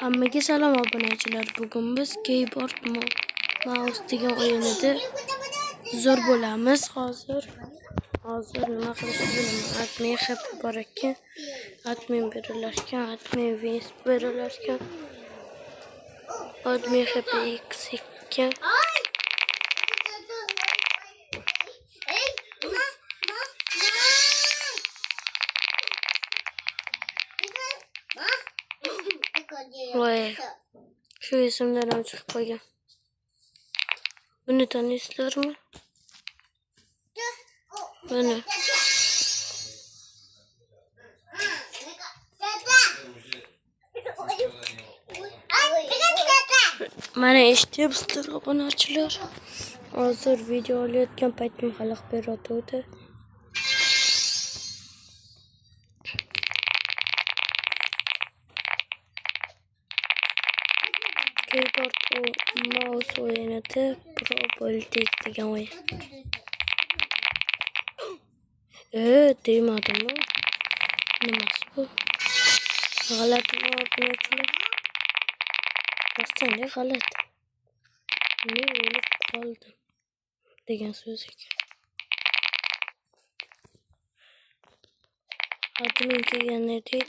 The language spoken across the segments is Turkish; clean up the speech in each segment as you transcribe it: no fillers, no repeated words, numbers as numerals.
Hammaga salom obunachilar. Bugun biz Keyboard Mouse degan o'yinida zo'r bo'lamiz. Hozir nima qilishni bilaman. Admin happy bor ekan. Admin berilashgan, admin wins berilashgan. Admin happy x ekan. Voy, şu isimlerden çıkıp koyacağım. Bunu tanıyorlar mı? Bunu. Mana eshitibsizlar obunachilar. Hozir video olayotgan paytim xalaq beryotdi. Keyboard mouse o'yinida Pro Politik degan o'yin. Deymadimmi? Nimasi bu? G'alatmi obunachilar? Rostdan g'alat. Men o'lib qoldim degan so'z ekan. Admin kelgan edi.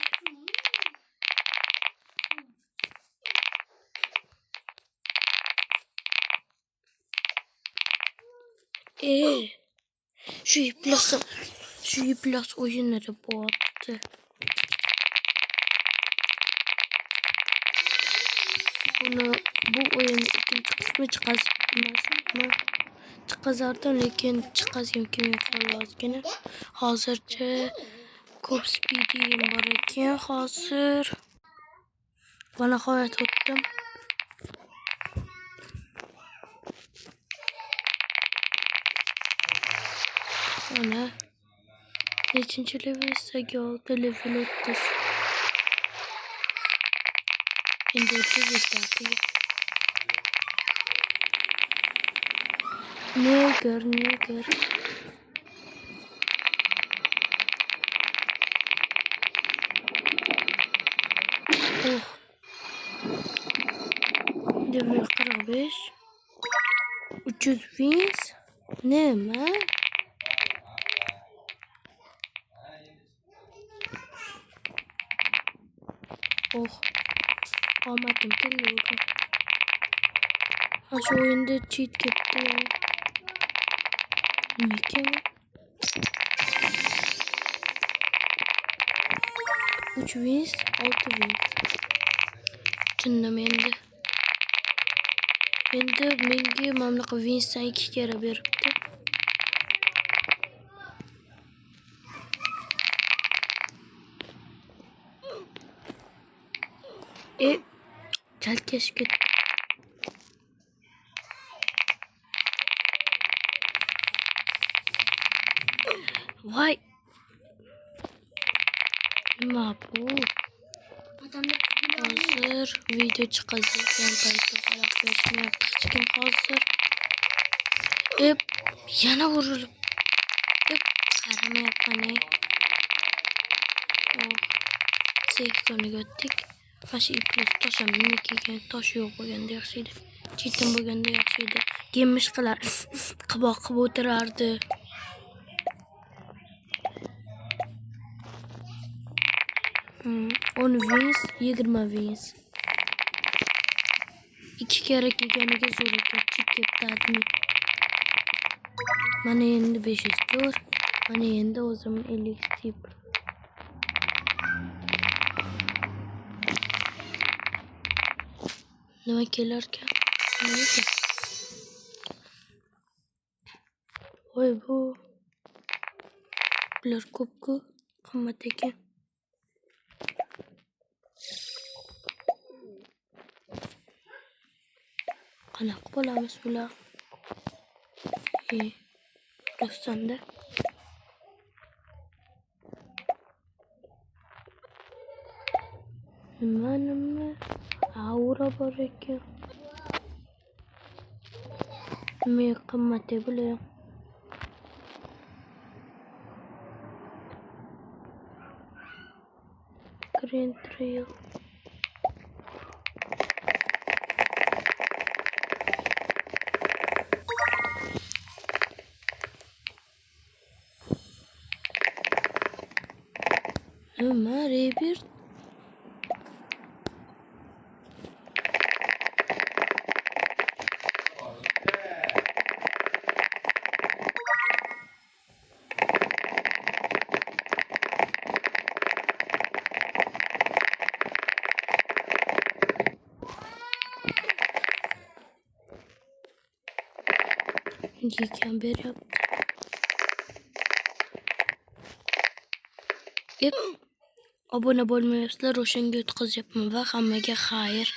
Şu iplas oyunları boğattı. Bu oyunun ikinci kısmı çıkazardı lekin çıkazım kim yo'qolazgini. Hozircha ko'p speediyim bor ekan. Hozir va nihoyat o'tdim. Ana nechinchi levelga oldi level o'tdik. Endi o'tdik. Neger. Level 45. 300 wins. Nima? Omadim keldi. Şu oyunda cheat ketdi. Nima? 3 wins, 6 wins. Chindan endi menga mamlaqa winsdan 2 kere beribdi. Chalkash ketdi. Voy. Nima bu? Hozir video chiqazgan paytda qarab ko'rishmayapti hech kim hozir. Yana urilib. Qaramayapman. Sektorga o'tdik. Mana iplos tosham nima kelgan, tosh yo'q bo'lganda yaxshi edi. Cheatim bo'lganda yaxshi edi. Gemishqalar qilib o'tirardi. 10 wins, 20 wins. 2 kere kelganiga zo'r ekan, cheat ketdi admin. Mana endi 504, mana endi o'zim 50 tip. Nima kelarkan? Nima? Voy bu. Bular ko'p-ku, qimmat ekan. Qanaqa bo'lamiz bular? Rostanda. Nima? Aura bor ekan. Men qimmat bo'layam. Green Trail. Nima Rebirth? Yekan beryapti. Obuna bo'lmayapsizlar, o'shanga o'tkazyapman va hammaga xayr.